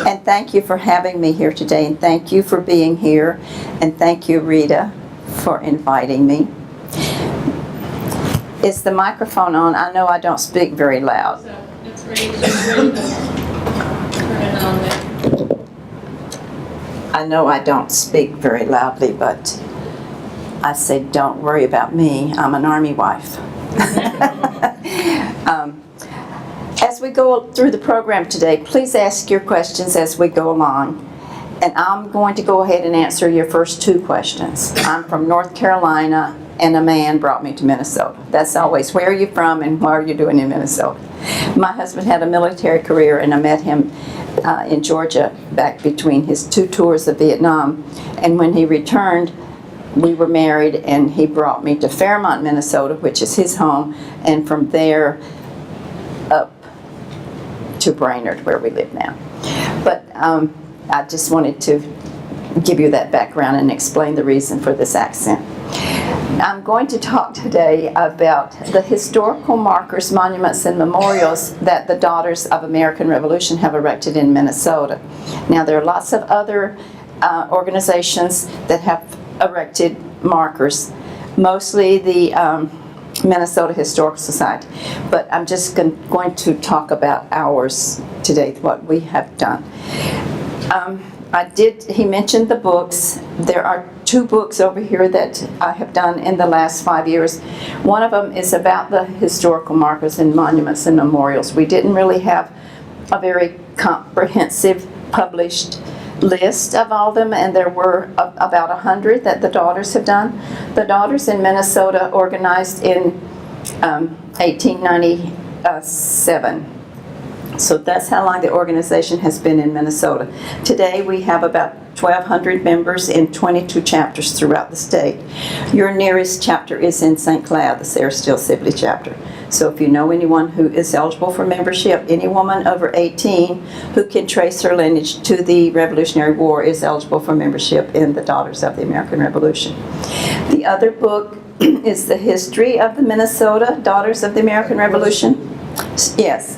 And thank you for having me here today, and thank you for being here, and thank you, Rita, for inviting me. Is the microphone on? I know I don't speak very loud. So it's ready to turn it on there. I know I don't speak very loudly, but I say, don't worry about me. I'm an Army wife. As we go through the program today, please ask your questions as we go along. And I'm going to go ahead and answer your first two questions. I'm from North Carolina, and a man brought me to Minnesota. That's always, where are you from and what are you doing in Minnesota? My husband had a military career, and I met him in Georgia back between his two tours of Vietnam. And when he returned, we were married, and he brought me to Fairmont, Minnesota, which is his home, and from there up to Brainerd, where we live now. But I just wanted to give you that background and explain the reason for this accent. I'm going to talk today about the historical markers, monuments, and memorials that the Daughters of American Revolution have erected in Minnesota. Now, there are lots of other organizations that have erected markers, mostly the Minnesota Historical Society, but I'm just going to talk about ours today, what we have done. He mentioned the books. There are 2 books over here that I have done in the last 5 years. One of them is about the historical markers and monuments and memorials. We didn't really have a very comprehensive published list of all of them, and there were about 100 that the Daughters have done. The Daughters in Minnesota organized in 1897. So that's how long the organization has been in Minnesota. Today we have about 1,200 members in 22 chapters throughout the state. Your nearest chapter is in St. Cloud, the Sarah Steele Sibley chapter. So if you know anyone who is eligible for membership, any woman over 18 who can trace her lineage to the Revolutionary War is eligible for membership in the Daughters of the American Revolution. The other book is the history of the Minnesota Daughters of the American Revolution. Yes.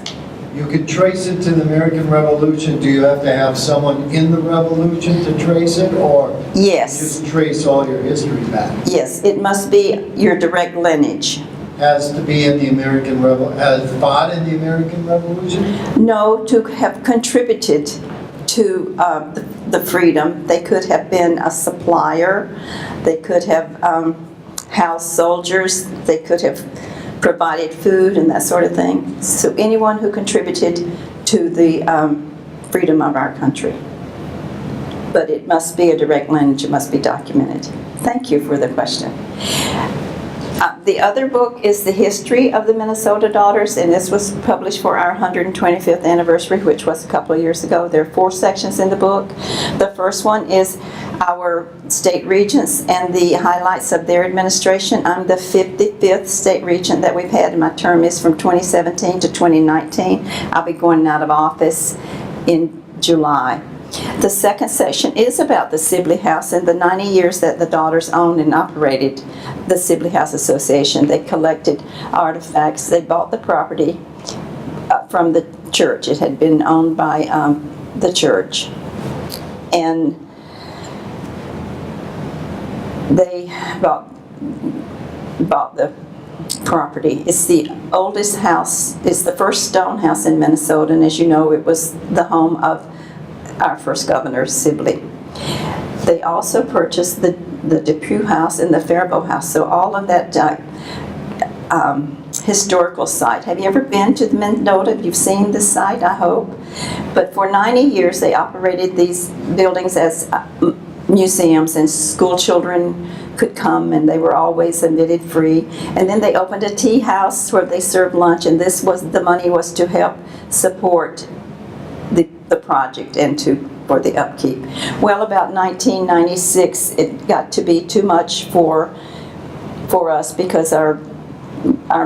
You could trace it to the American Revolution. Do you have to have someone in the Revolution to trace it, or yes, just trace all your history back? Yes, it must be your direct lineage. Has to be in the American Revolution, has fought in the American Revolution? No, to have contributed to the freedom. They could have been a supplier. They could have housed soldiers. They could have provided food and that sort of thing. So anyone who contributed to the freedom of our country. But it must be a direct lineage. It must be documented. Thank you for the question. The other book is the history of the Minnesota Daughters, and this was published for our 125th anniversary, which was a couple of years ago. There are 4 sections in the book. The first one is our state regents and the highlights of their administration. I'm the 55th state regent that we've had, and my term is from 2017 to 2019. I'll be going out of office in July. The second section is about the Sibley House and the 90 years that the Daughters owned and operated the Sibley House Association. They collected artifacts. They bought the property from the church. It had been owned by the church. And they bought the property. It's the oldest house. It's the first stone house in Minnesota, and as you know, it was the home of our first governor, Sibley. They also purchased the Depew House and the Faribault House, so all of that historical site. Have you ever been to the Minnesota? You've seen this site, I hope. But for 90 years, they operated these buildings as museums, and school children could come, and they were always admitted free. And then they opened a tea house where they served lunch, and the money was to help support the project and for the upkeep. Well, about 1996, it got to be too much for us because our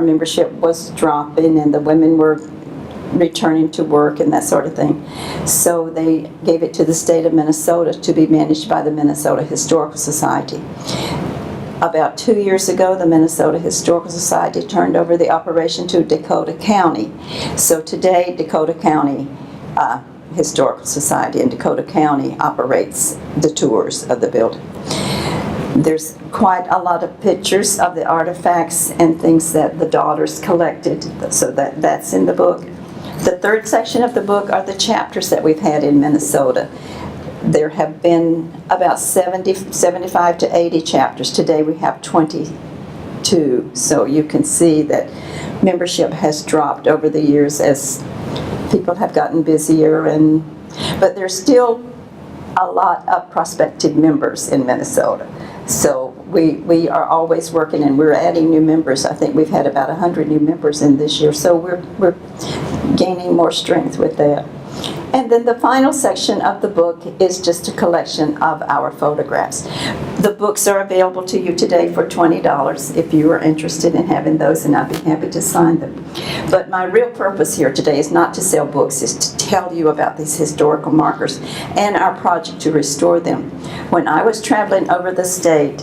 membership was dropping and the women were returning to work and that sort of thing. So they gave it to the state of Minnesota to be managed by the Minnesota Historical Society. About 2 years ago, the Minnesota Historical Society turned over the operation to Dakota County. So today, Dakota County Historical Society in Dakota County operates the tours of the building. There's quite a lot of pictures of the artifacts and things that the daughters collected, so that's in the book. The third section of the book are the chapters that we've had in Minnesota. There have been about 75 to 80 chapters. Today we have 22, so you can see that membership has dropped over the years as people have gotten busier, but there's still a lot of prospective members in Minnesota. So we are always working, and we're adding new members. I think we've had about 100 new members in this year, so we're gaining more strength with that. And then the final section of the book is just a collection of our photographs. The books are available to you today for $20 if you are interested in having those, and I'd be happy to sign them. But my real purpose here today is not to sell books, it's to tell you about these historical markers and our project to restore them. When I was traveling over the state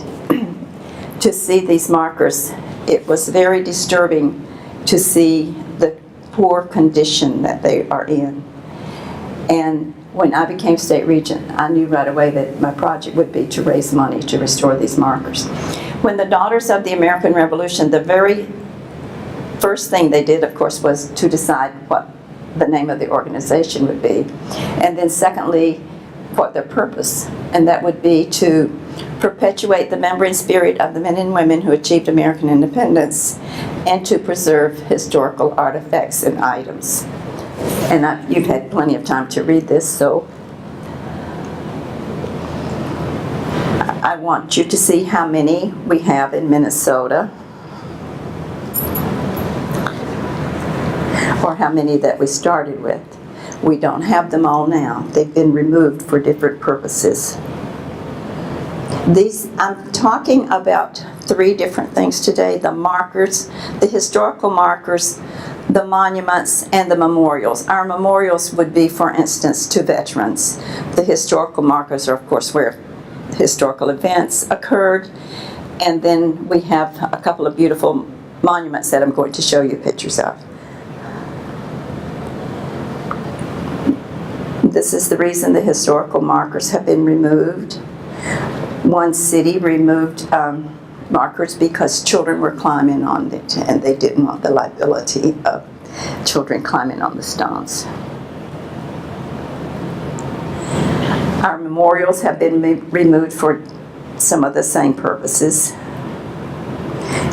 to see these markers, it was very disturbing to see the poor condition that they are in. And when I became state regent, I knew right away that my project would be to raise money to restore these markers. When the Daughters of the American Revolution, the very first thing they did, of course, was to decide what the name of the organization would be. And then secondly, what their purpose, and that would be to perpetuate the memory and spirit of the men and women who achieved American independence and to preserve historical artifacts and items. And you've had plenty of time to read this, so I want you to see how many we have in Minnesota, or how many that we started with. We don't have them all now. They've been removed for different purposes. I'm talking about 3 different things today: the markers, the historical markers, the monuments, and the memorials. Our memorials would be, for instance, to veterans. The historical markers are, of course, where historical events occurred. And then we have a couple of beautiful monuments that I'm going to show you pictures of. This is the reason the historical markers have been removed. One city removed markers because children were climbing on it, and they didn't want the liability of children climbing on the stones. Our memorials have been removed for some of the same purposes.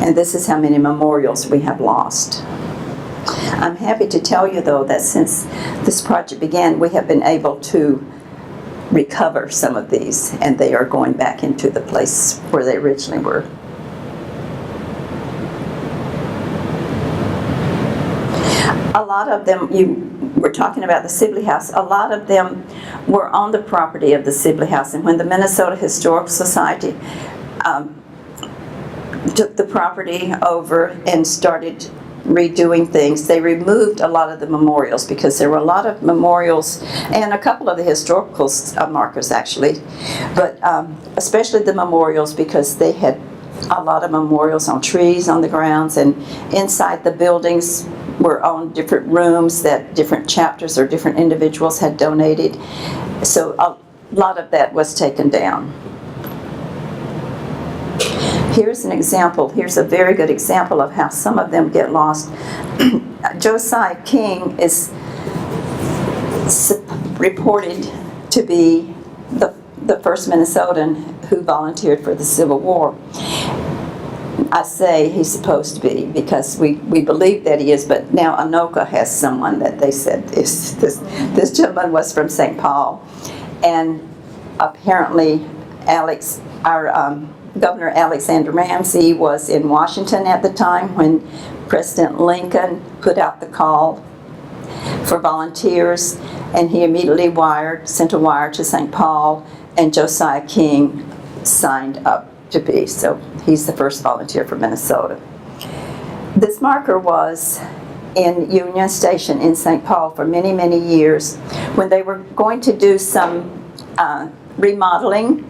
And this is how many memorials we have lost. I'm happy to tell you, though, that since this project began, we have been able to recover some of these, and they are going back into the place where they originally were. A lot of them, you were talking about the Sibley House, a lot of them were on the property of the Sibley House, and when the Minnesota Historical Society took the property over and started redoing things, they removed a lot of the memorials, because there were a lot of memorials and a couple of the historical markers actually, but especially the memorials, because they had a lot of memorials on trees on the grounds, and inside the buildings were on different rooms that different chapters or different individuals had donated. So a lot of that was taken down. Here's an example. Here's a very good example of how some of them get lost. Josiah King is reported to be the first Minnesotan who volunteered for the Civil War. I say he's supposed to be, because we believe that he is, but now Anoka has someone that they said this gentleman was from St. Paul. And apparently Governor Alexander Ramsey was in Washington at the time when President Lincoln put out the call for volunteers, and he immediately sent a wire to St. Paul, and Josiah King signed up to be. So he's the first volunteer for Minnesota. This marker was in Union Station in St. Paul for many, many years. When they were going to do some remodeling,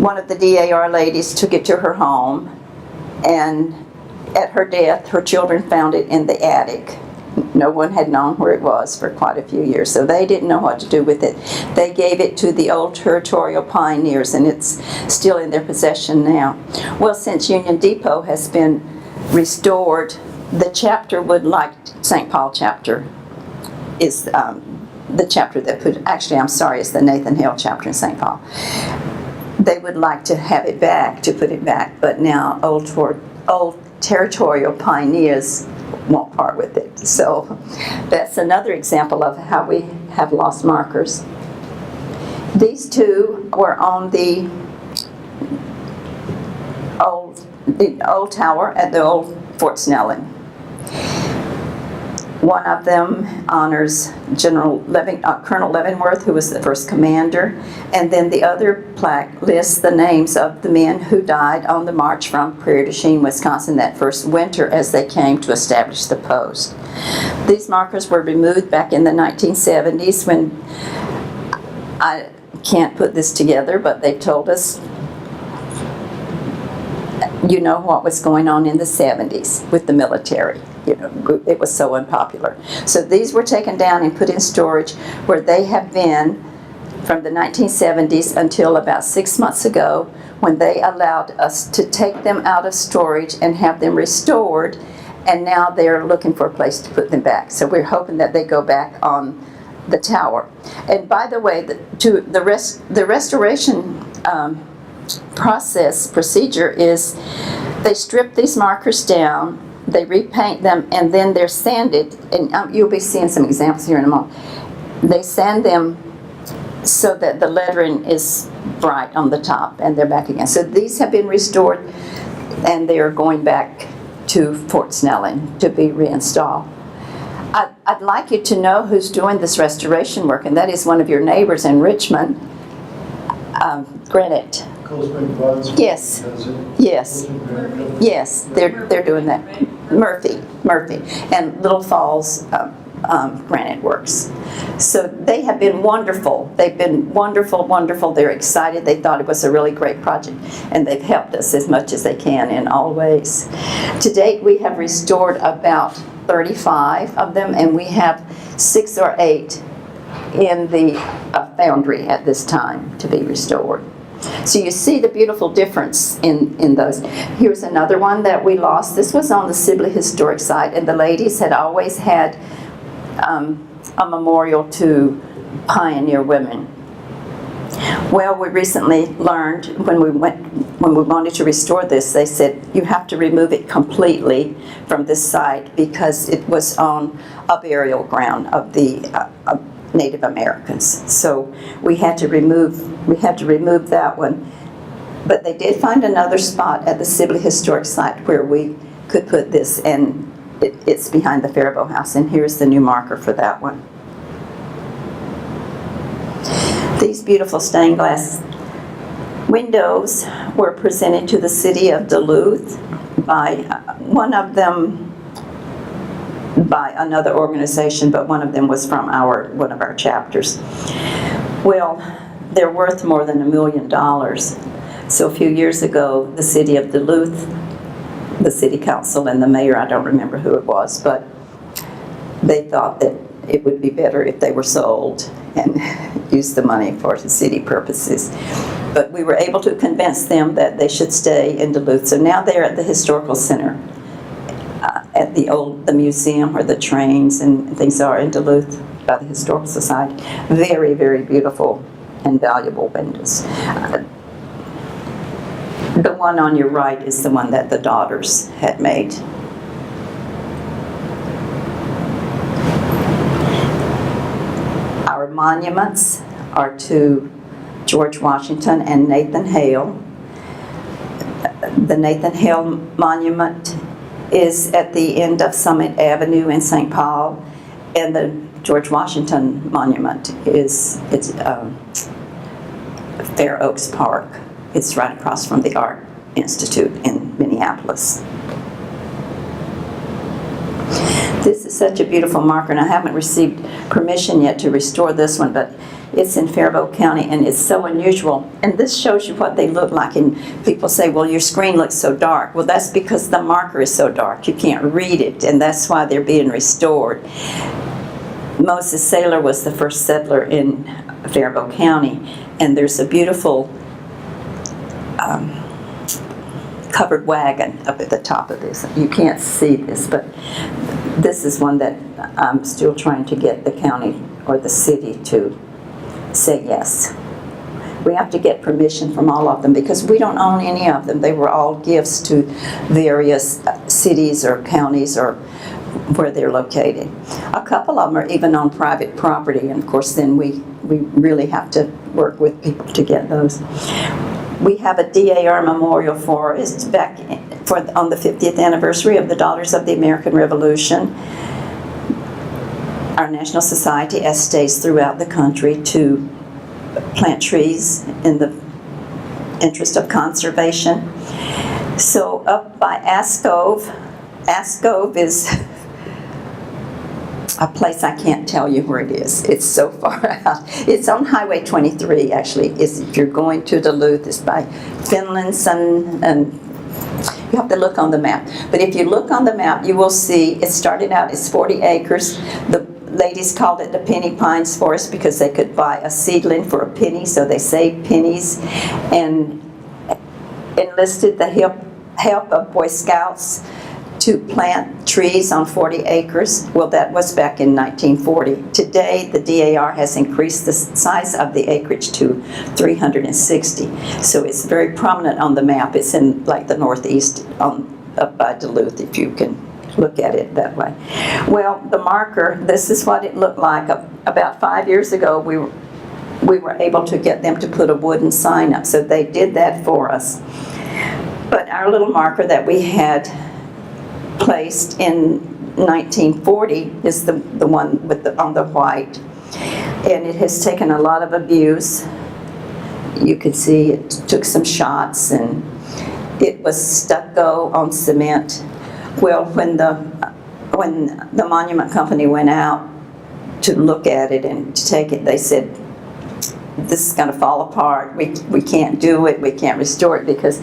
one of the DAR ladies took it to her home, and at her death, her children found it in the attic. No one had known where it was for quite a few years, so they didn't know what to do with it. They gave it to the old territorial pioneers, and it's still in their possession now. Well, since Union Depot has been restored, the chapter would like, St. Paul chapter is the chapter that put, actually I'm sorry, it's the Nathan Hale chapter in St. Paul. They would like to have it back, to put it back, but now old territorial pioneers won't part with it. So that's another example of how we have lost markers. These two were on the old tower at the old Fort Snelling. One of them honors Colonel Leavenworth, who was the first commander, and then the other plaque lists the names of the men who died on the march from Prairie du Chien, Wisconsin, that first winter as they came to establish the post. These markers were removed back in the 1970s when, I can't put this together, but they told us, you know what was going on in the 70s with the military. You know, it was so unpopular. So these were taken down and put in storage, where they have been from the 1970s until about 6 months ago, when they allowed us to take them out of storage and have them restored, and now they're looking for a place to put them back. So we're hoping that they go back on the tower. And by the way, the restoration procedure is they strip these markers down, they repaint them, and then they're sanded, and you'll be seeing some examples here in a moment. They sand them so that the lettering is bright on the top, and they're back again. So these have been restored, and they are going back to Fort Snelling to be reinstalled. I'd like you to know who's doing this restoration work, and that is one of your neighbors in Richmond, Granite. Cold Spring Buds? Yes. Yes. Yes, they're doing that. Murphy, and Little Falls Granite Works. So they have been wonderful. They've been wonderful. They're excited. They thought it was a really great project, and they've helped us as much as they can in all ways. To date, we have restored about 35 of them, and we have 6 or 8 in the foundry at this time to be restored. So you see the beautiful difference in those. Here's another one that we lost. This was on the Sibley Historic Site, and the ladies had always had a memorial to pioneer women. Well, we recently learned when we wanted to restore this, they said you have to remove it completely from this site because it was on a burial ground of the Native Americans. So we had to remove that one. But they did find another spot at the Sibley Historic Site where we could put this, and it's behind the Faribault House, and here's the new marker for that one. These beautiful stained glass windows were presented to the city of Duluth by one of them by another organization, but one of them was from one of our chapters. Well, they're worth more than $1 million. So a few years ago, the city of Duluth, the city council and the mayor, I don't remember who it was, but they thought that it would be better if they were sold and use the money for city purposes. But we were able to convince them that they should stay in Duluth. So now they're at the Historical Center, at the museum where the trains and things are in Duluth by the Historical Society. Very, very beautiful and valuable windows. The one on your right is the one that the daughters had made. Our monuments are to George Washington and Nathan Hale. The Nathan Hale Monument is at the end of Summit Avenue in St. Paul, and the George Washington Monument is Fair Oaks Park. It's right across from the Art Institute in Minneapolis. This is such a beautiful marker, and I haven't received permission yet to restore this one, but It's in Faribault County, and it's so unusual. And this shows you what they look like. And people say, well, your screen looks so dark. Well, that's because the marker is so dark. You can't read it, and that's why they're being restored. Moses Saylor was the first settler in Faribault County, and there's a beautiful covered wagon up at the top of this. You can't see this, but this is one that I'm still trying to get the county or the city to say yes. We have to get permission from all of them because we don't own any of them. They were all gifts to various cities or counties or where they're located. A couple of them are even on private property, and of course then we really have to work with people to get those. We have a DAR memorial forest back on the 50th anniversary of the Daughters of the American Revolution. Our National Society has stays throughout the country to plant trees in the interest of conservation. So up by Ascove is a place I can't tell you where it is. It's so far out. It's on Highway 23, actually. If you're going to Duluth, it's by Finlandson, and you have to look on the map. But if you look on the map, you will see it started out as 40 acres. The ladies called it the Penny Pines Forest because they could buy a seedling for a penny, so they saved pennies and enlisted the help of Boy Scouts to plant trees on 40 acres. Well, that was back in 1940. Today, the DAR has increased the size of the acreage to 360. So it's very prominent on the map. It's in like the northeast up by Duluth, if you can look at it that way. Well, the marker, this is what it looked like. About 5 years ago, we were able to get them to put a wooden sign up. So they did that for us. But our little marker that we had placed in 1940 is the one with on the white, and it has taken a lot of abuse. You can see it took some shots, and it was stucco on cement. Well, when the monument company went out to look at it and to take it, they said, this is going to fall apart. We can't do it. We can't restore it because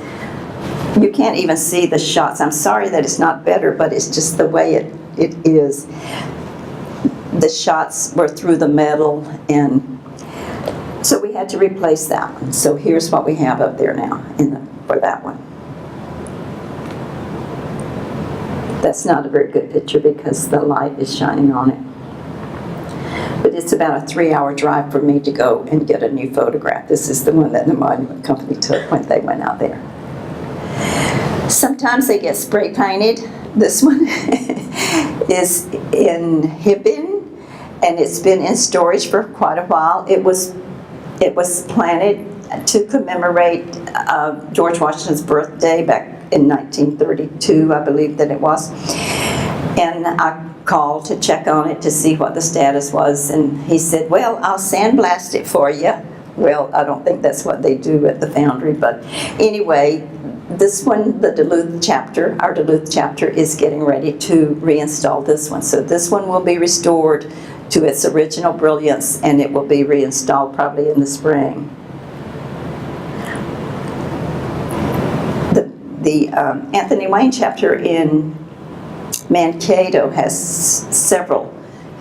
you can't even see the shots. I'm sorry that it's not better, but it's just the way it is. The shots were through the metal, and so we had to replace that one. So here's what we have up there now for that one. That's not a very good picture because the light is shining on it. But it's about a 3-hour drive for me to go and get a new photograph. This is the one that the monument company took when they went out there. Sometimes they get spray painted. This one is in Hibbing, and it's been in storage for quite a while. It was planted to commemorate George Washington's birthday back in 1932, I believe that it was. And I called to check on it to see what the status was, and he said, well, I'll sandblast it for you. Well, I don't think that's what they do at the foundry, but anyway, this one, the Duluth chapter, our Duluth chapter is getting ready to reinstall this one. So this one will be restored to its original brilliance, and it will be reinstalled probably in the spring. The Anthony Wayne chapter in Mankato has several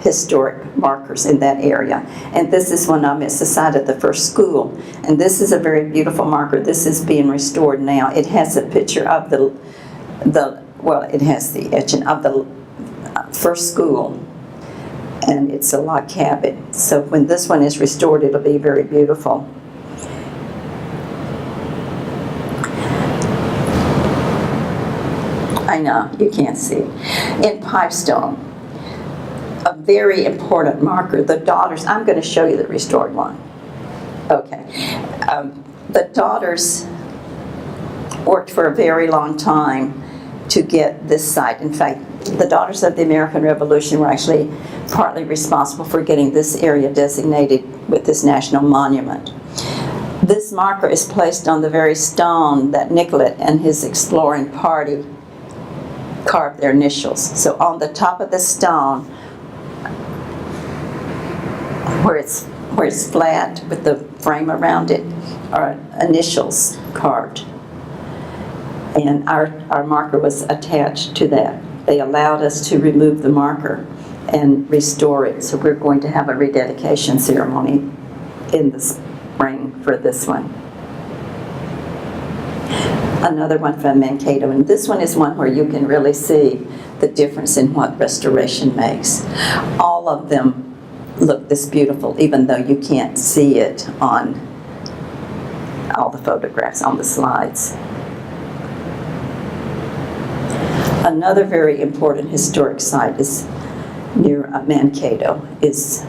historic markers in that area, and this is one of them. It's the site of the first school, and this is a very beautiful marker. This is being restored now. It has a picture of it has the etching of the first school, and it's a log cabin. So when this one is restored, it'll be very beautiful. I know, you can't see. In Pipestone, a very important marker, the daughters, I'm going to show you the restored one. Okay. The daughters worked for a very long time to get this site. In fact, the Daughters of the American Revolution were actually partly responsible for getting this area designated with this national monument. This marker is placed on the very stone that Nicollet and his exploring party carved their initials. So on the top of the stone, where where it's flat with the frame around it are initials carved. And our marker was attached to that. They allowed us to remove the marker and restore it. So we're going to have a rededication ceremony in the spring for this one. Another one from Mankato, and this one is one where you can really see the difference in what restoration makes. All of them look this beautiful, even though you can't see it on all the photographs on the slides. Another very important historic site is near Mankato, is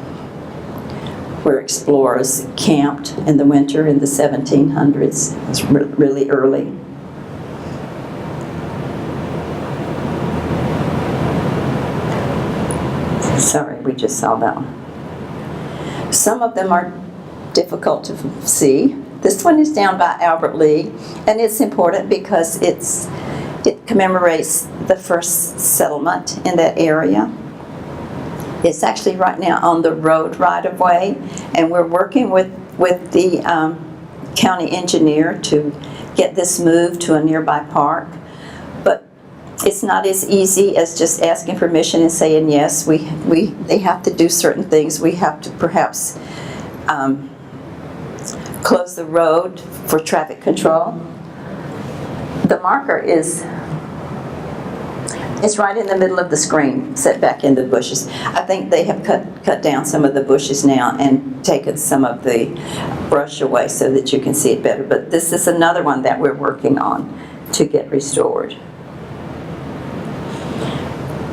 where explorers camped in the winter in the 1700s. It's really early. Sorry, we just saw that one. Some of them are difficult to see. This one is down by Albert Lee, and it's important because it commemorates the first settlement in that area. It's actually right now on the road right-of-way, and we're working with the county engineer to get this moved to a nearby park. But it's not as easy as just asking permission and saying yes. They have to do certain things. We have to perhaps close the road for traffic control. The marker is right in the middle of the screen, set back in the bushes. I think they have cut down some of the bushes now and taken some of the brush away so that you can see it better. But this is another one that we're working on to get restored.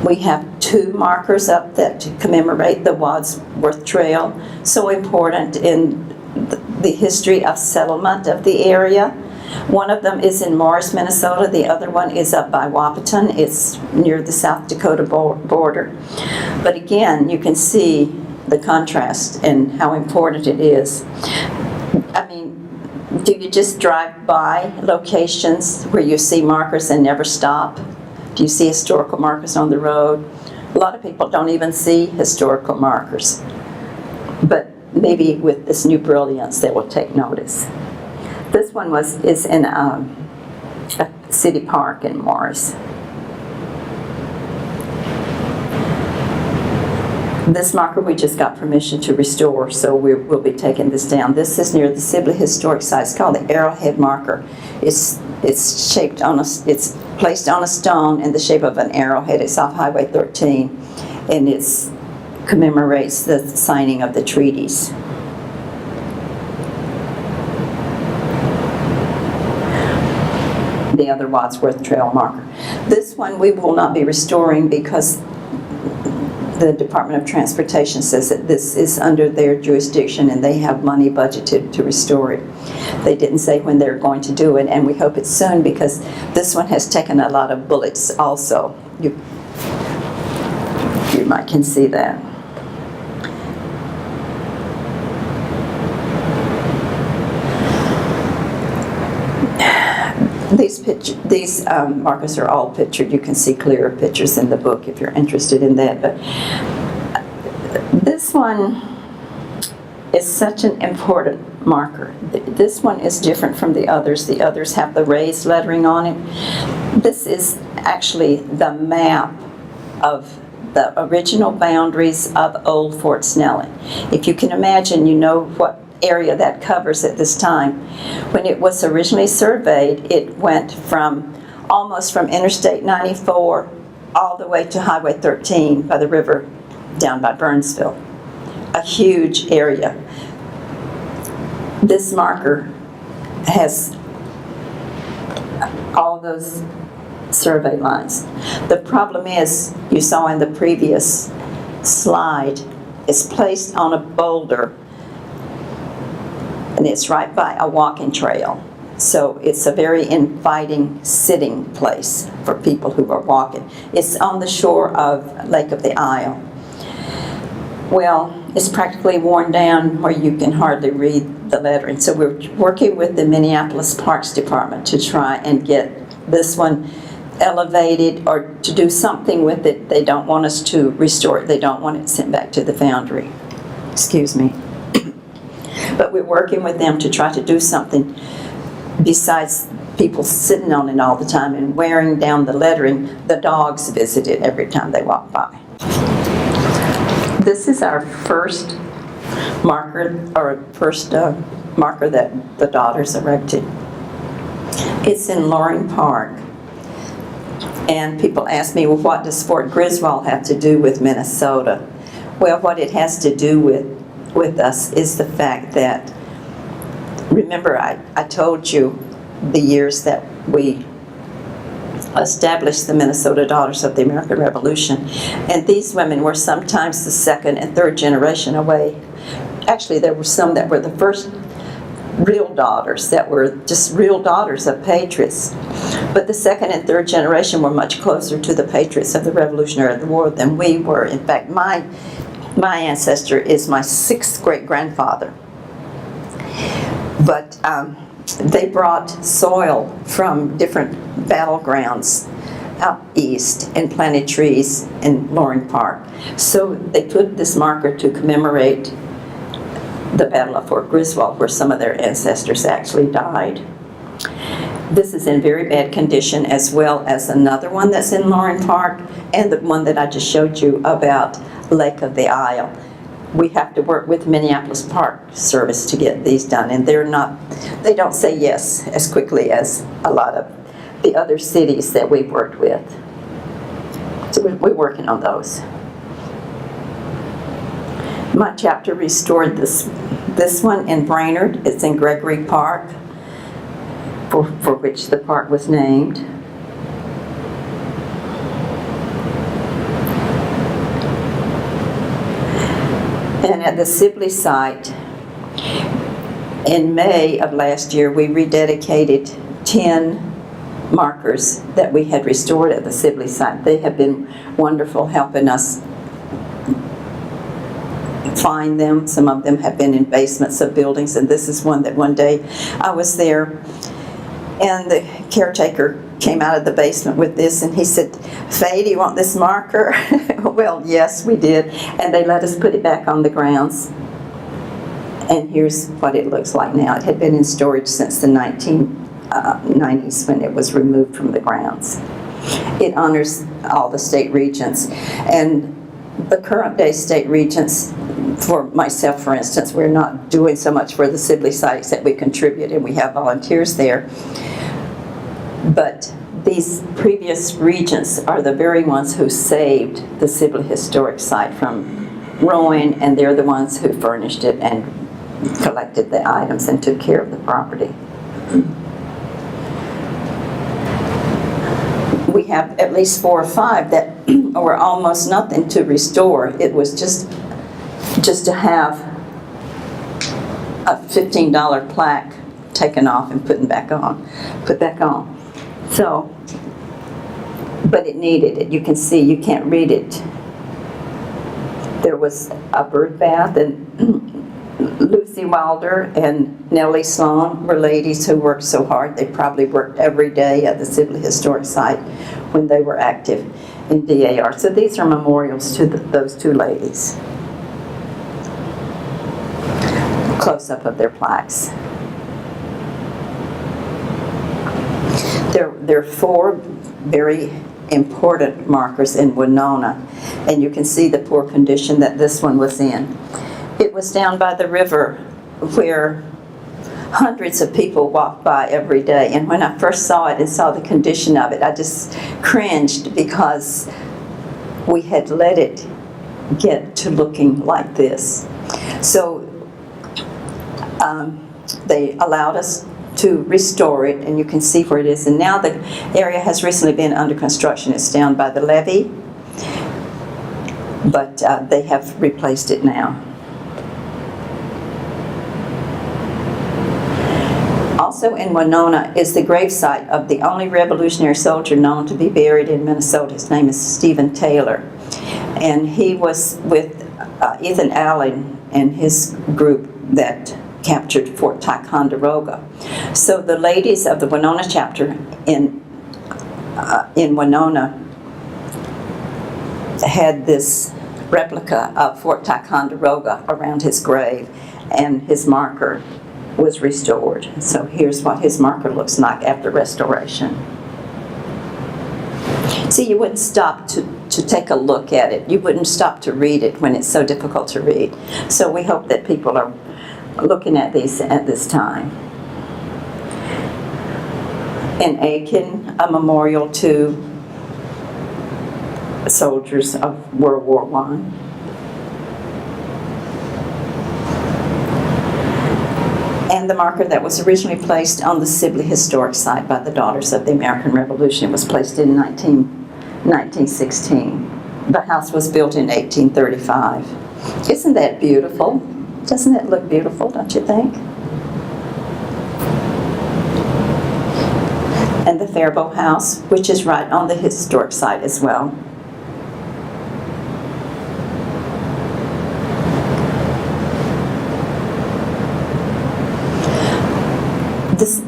We have 2 markers up that commemorate the Wadsworth Trail, so important in the history of settlement of the area. One of them is in Morris, Minnesota. The other one is up by Wahpeton. It's near the South Dakota border. But again, you can see the contrast and how important it is. I mean, do you just drive by locations where you see markers and never stop? Do you see historical markers on the road? A lot of people don't even see historical markers. But maybe with this new brilliance, they will take notice. This one is in a city park in Morris. This marker we just got permission to restore, so we'll be taking this down. This is near the Sibley Historic Site. It's called the Arrowhead Marker. It's shaped on it's placed on a stone in the shape of an arrowhead. It's off Highway 13, and it commemorates the signing of the treaties. The other Wadsworth Trail marker. This one we will not be restoring because the Department of Transportation says that this is under their jurisdiction and they have money budgeted to restore it. They didn't say when they're going to do it, and we hope it's soon because this one has taken a lot of bullets also. You might can see that. These markers are all pictured. You can see clearer pictures in the book if you're interested in that. But this one is such an important marker. This one is different from the others. The others have the raised lettering on it. This is actually the map of the original boundaries of Old Fort Snelling. If you can imagine, you know what area that covers at this time. When it was originally surveyed, it went almost from Interstate 94 all the way to Highway 13 by the river down by Burnsville. A huge area. This marker has all those survey lines. The problem is, you saw in the previous slide, it's placed on a boulder and it's right by a walking trail. So it's a very inviting sitting place for people who are walking. It's on the shore of Lake of the Isle. Well, it's practically worn down where you can hardly read the lettering. So we're working with the Minneapolis Parks Department to try and get this one elevated or to do something with it. They don't want us to restore it. They don't want it sent back to the foundry. Excuse me. But we're working with them to try to do something besides people sitting on it all the time and wearing down the lettering. The dogs visit it every time they walk by. This is our first marker, or first marker that the daughters erected. It's in Loring Park. And people ask me, well, what does Fort Griswold have to do with Minnesota? Well, what it has to do with us is the fact that, remember I told you the years that we established the Minnesota Daughters of the American Revolution, and these women were sometimes the second and third generation away. Actually, there were some that were the first real daughters, that were just real daughters of patriots. But the second and third generation were much closer to the patriots of the Revolutionary War than we were. In fact, my ancestor is my 6th great-grandfather. But they brought soil from different battlegrounds out east and planted trees in Loring Park. So they put this marker to commemorate the Battle of Fort Griswold, where some of their ancestors actually died. This is in very bad condition, as well as another one that's in Loring Park, and the one that I just showed you about Lake of the Isle. We have to work with Minneapolis Park Service to get these done, and they don't say yes as quickly as a lot of the other cities that we've worked with. So we're working on those. My chapter restored this one in Brainerd. It's in Gregory Park, for which the park was named. And at the Sibley site, in May of last year, we rededicated 10 markers that we had restored at the Sibley site. They have been wonderful helping us find them. Some of them have been in basements of buildings, and this is one that one day I was there, and the caretaker came out of the basement with this, and he said, "Faye, do you want this marker?" Well, yes, we did, and they let us put it back on the grounds. And here's what it looks like now. It had been in storage since the 1990s when it was removed from the grounds. It honors all the state regents, and the current day state regents, for myself, for instance, we're not doing so much for the Sibley site except we contribute and we have volunteers there. But these previous regents are the very ones who saved the Sibley Historic Site from ruin, and they're the ones who furnished it and collected the items and took care of the property. We have at least 4 or 5 that were almost nothing to restore. It was just to have a $15 plaque taken off and put back on. So, but it needed it. You can see, you can't read it. There was a bird bath, and Lucy Wilder and Nellie Sloan were ladies who worked so hard. They probably worked every day at the Sibley Historic Site when they were active in DAR. So these are memorials to those 2 ladies. Close-up of their plaques. There are 4 very important markers in Winona, and you can see the poor condition that this one was in. It was down by the river where hundreds of people walked by every day, and when I first saw it and saw the condition of it, I just cringed because we had let it get to looking like this. So they allowed us to restore it, and you can see where it is. And now the area has recently been under construction. It's down by the levee, but they have replaced it now. Also in Winona is the gravesite of the only Revolutionary soldier known to be buried in Minnesota. His name is Stephen Taylor, and he was with Ethan Allen and his group that captured Fort Ticonderoga. So the ladies of the Winona chapter in Winona had this replica of Fort Ticonderoga around his grave, and his marker was restored. So here's what his marker looks like after restoration. See, you wouldn't stop to take a look at it. You wouldn't stop to read it when it's so difficult to read. So we hope that people are looking at these at this time. In Aiken, a memorial to soldiers of World War I. And the marker that was originally placed on the Sibley Historic Site by the Daughters of the American Revolution was placed in 1916. The house was built in 1835. Isn't that beautiful? Doesn't it look beautiful, don't you think? And the Faribault House, which is right on the historic site as well.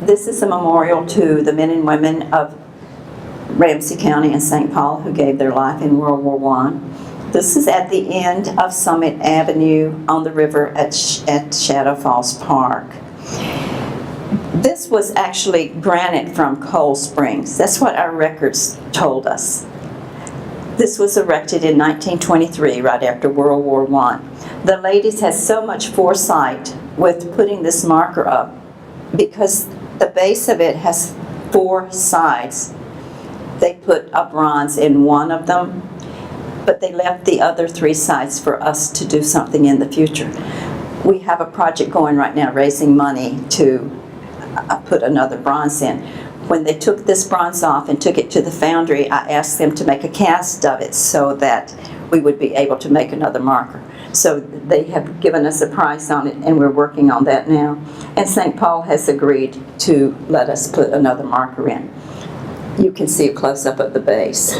This is a memorial to the men and women of Ramsey County and St. Paul who gave their life in World War I. This is at the end of Summit Avenue on the river at Shadow Falls Park. This was actually granite from Cold Springs. That's what our records told us. This was erected in 1923, right after World War I. The ladies had so much foresight with putting this marker up because the base of it has 4 sides. They put a bronze in one of them, but they left the other 3 sides for us to do something in the future. We have a project going right now raising money to put another bronze in. When they took this bronze off and took it to the foundry, I asked them to make a cast of it so that we would be able to make another marker. So they have given us a price on it, and we're working on that now. And St. Paul has agreed to let us put another marker in. You can see a close-up of the base.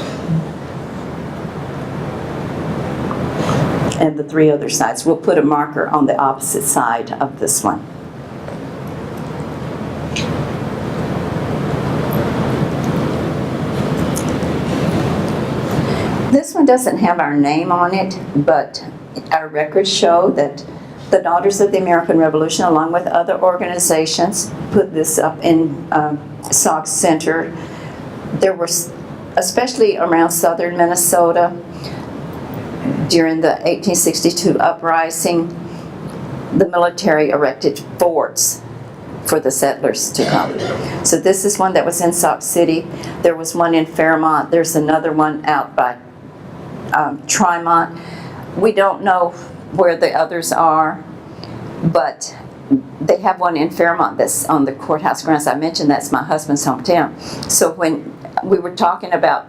And the 3 other sides. We'll put a marker on the opposite side of this one. This one doesn't have our name on it, but our records show that the Daughters of the American Revolution, along with other organizations, put this up in Sauk Center. There were, especially around southern Minnesota, during the 1862 uprising, the military erected forts for the settlers to come. So this is one that was in Sauk City. There was one in Fairmont. There's another one out by Tremont. We don't know where the others are, but they have one in Fairmont that's on the courthouse grounds. I mentioned that's my husband's hometown. So when we were talking about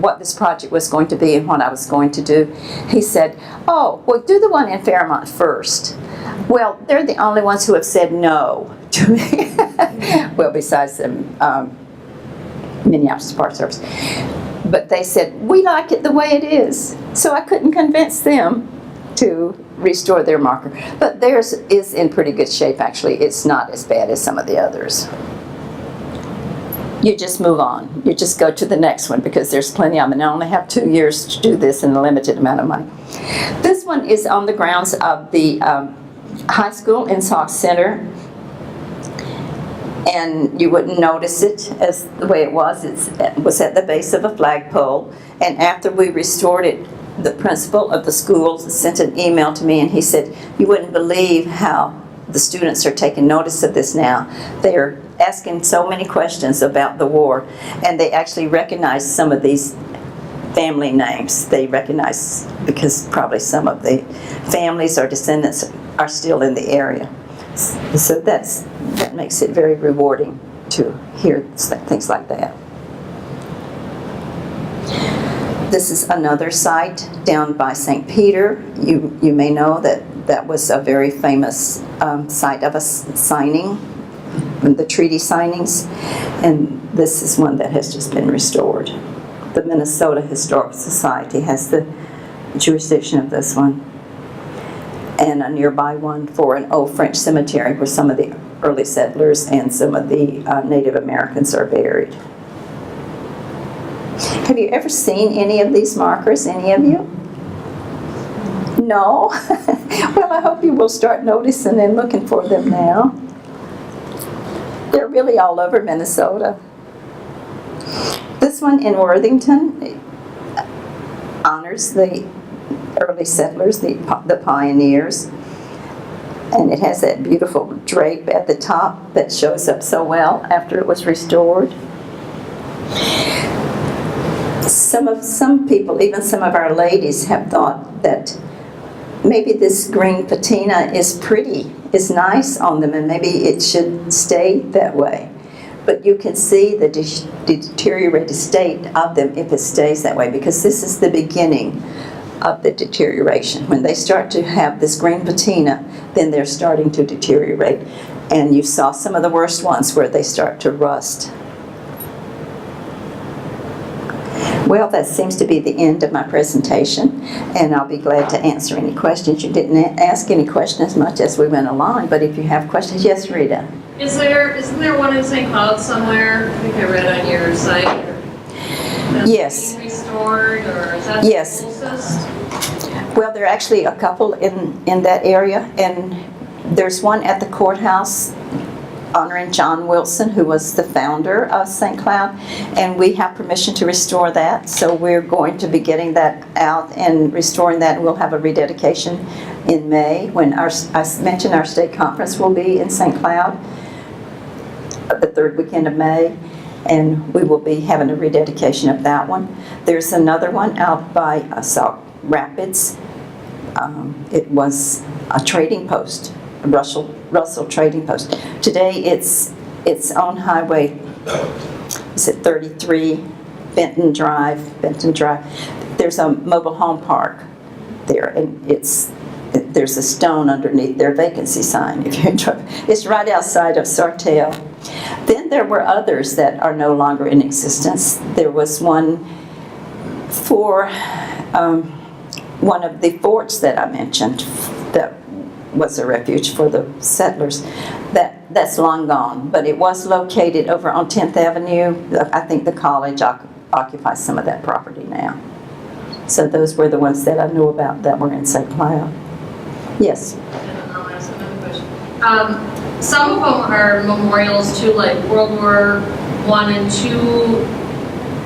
what this project was going to be and what I was going to do, he said, oh, well, do the one in Fairmont first. Well, they're the only ones who have said no to me. Well, besides the Minneapolis Park Service. But they said, we like it the way it is. So I couldn't convince them to restore their marker. But theirs is in pretty good shape, actually. It's not as bad as some of the others. You just move on. You just go to the next one because there's plenty of them. And I only have 2 years to do this in a limited amount of money. This one is on the grounds of the high school in Sauk Center. And you wouldn't notice it as the way it was. It was at the base of a flagpole. And after we restored it, the principal of the school sent an email to me and he said, you wouldn't believe how the students are taking notice of this now. They're asking so many questions about the war, and they actually recognize some of these family names. They recognize because probably some of the families or descendants are still in the area. So that makes it very rewarding to hear things like that. This is another site down by St. Peter. You may know that was a very famous site of a signing, the treaty signings, and this is one that has just been restored. The Minnesota Historical Society has the jurisdiction of this one, and a nearby one for an old French cemetery where some of the early settlers and some of the Native Americans are buried. Have you ever seen any of these markers, any of you? No? Well, I hope you will start noticing and looking for them now. They're really all over Minnesota. This one in Worthington honors the early settlers, the pioneers. And it has that beautiful drape at the top that shows up so well after it was restored. Some people, even some of our ladies, have thought that maybe this green patina is pretty, is nice on them, and maybe it should stay that way. But you can see the deteriorated state of them if it stays that way, because this is the beginning of the deterioration. When they start to have this green patina, then they're starting to deteriorate. And you saw some of the worst ones where they start to rust. Well, that seems to be the end of my presentation, and I'll be glad to answer any questions. You didn't ask any questions much as we went along, but if you have questions, yes, Rita? Isn't there one in St. Cloud somewhere? I think I read on your site. That's Yes. being restored, or is that Yes. the closest? Well, there are actually a couple in that area, and there's one at the courthouse honoring John Wilson, who was the founder of St. Cloud, and we have permission to restore that, so we're going to be getting that out and restoring that, and we'll have a rededication in May, when I mentioned our state conference will be in St. Cloud, the third weekend of May, and we will be having a rededication of that one. There's another one out by Sauk Rapids. It was a trading post, a Russell trading post. Today it's on Highway, is it 33, Benton Drive. There's a mobile home park there, and there's a stone underneath their vacancy sign. If you're in trouble, it's right outside of Sartell. Then there were others that are no longer in existence. There was one for one of the forts that I mentioned that was a refuge for the settlers. That's long gone, but it was located over on 10th Avenue. I think the college occupies some of that property now. So those were the ones that I knew about that were in St. Cloud. Yes? And I'll ask another question. Some of them are memorials to like World War I and II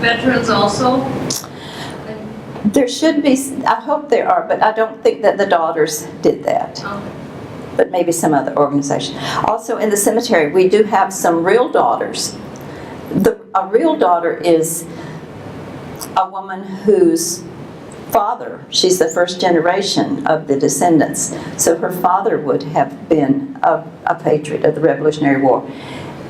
veterans also. There should be, I hope there are, but I don't think that the daughters did that. Okay. But maybe some other organization. Also in the cemetery, we do have some real daughters. A real daughter is a woman whose father, she's the first generation of the descendants, so her father would have been a patriot of the Revolutionary War.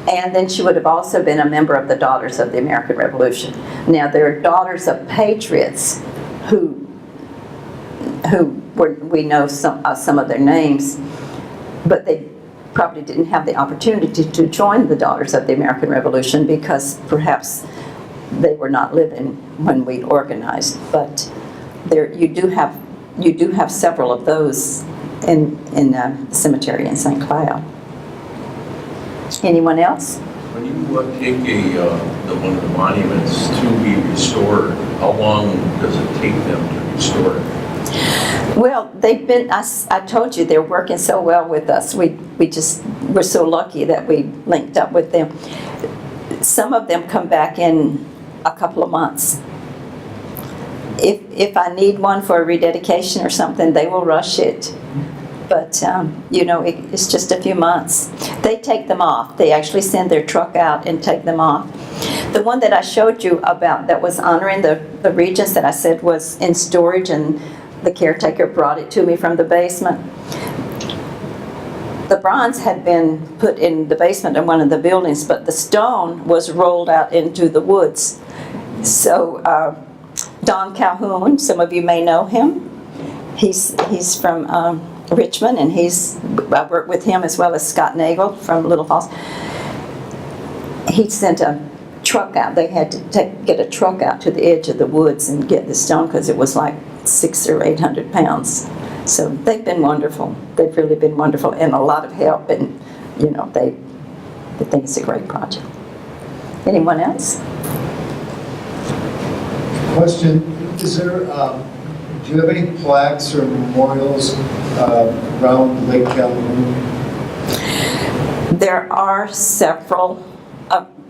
And then she would have also been a member of the Daughters of the American Revolution. Now, there are daughters of patriots who we know some of their names, but they probably didn't have the opportunity to join the Daughters of the American Revolution because perhaps they were not living when we organized. But there, you do have several of those in the cemetery in St. Cloud. Anyone else? When you take one of the monuments to be restored, how long does it take them to restore it? Well, they've been, I told you, they're working so well with us. We're so lucky that we linked up with them. Some of them come back in a couple of months. If I need one for a rededication or something, they will rush it. But, it's just a few months. They take them off. They actually send their truck out and take them off. The one that I showed you about that was honoring the regents that I said was in storage, and the caretaker brought it to me from the basement. The bronze had been put in the basement in one of the buildings, but the stone was rolled out into the woods. So Don Calhoun, some of you may know him. He's from Richmond, and I worked with him as well as Scott Nagel from Little Falls. He sent a truck out. They had to get a truck out to the edge of the woods and get the stone because it was like 600 or 800 pounds. So they've been wonderful. They've really been wonderful and a lot of help, and they think it's a great project. Anyone else? Question, is there Do you have any plaques or memorials around Lake Calhoun? There are several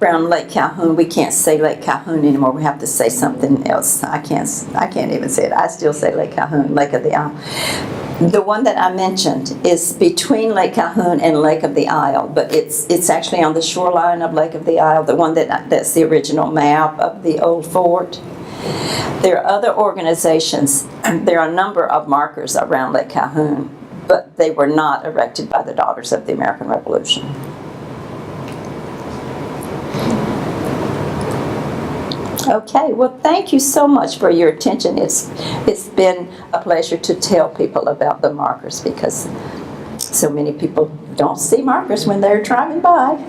around Lake Calhoun. We can't say Lake Calhoun anymore. We have to say something else. I can't even say it. I still say Lake Calhoun, Lake of the Isle. The one that I mentioned is between Lake Calhoun and Lake of the Isle, but it's actually on the shoreline of Lake of the Isle, the one that's the original map of the old fort. There are other organizations, there are a number of markers around Lake Calhoun, but they were not erected by the Daughters of the American Revolution. Okay, well, thank you so much for your attention. It's been a pleasure to tell people about the markers because so many people don't see markers when they're driving by.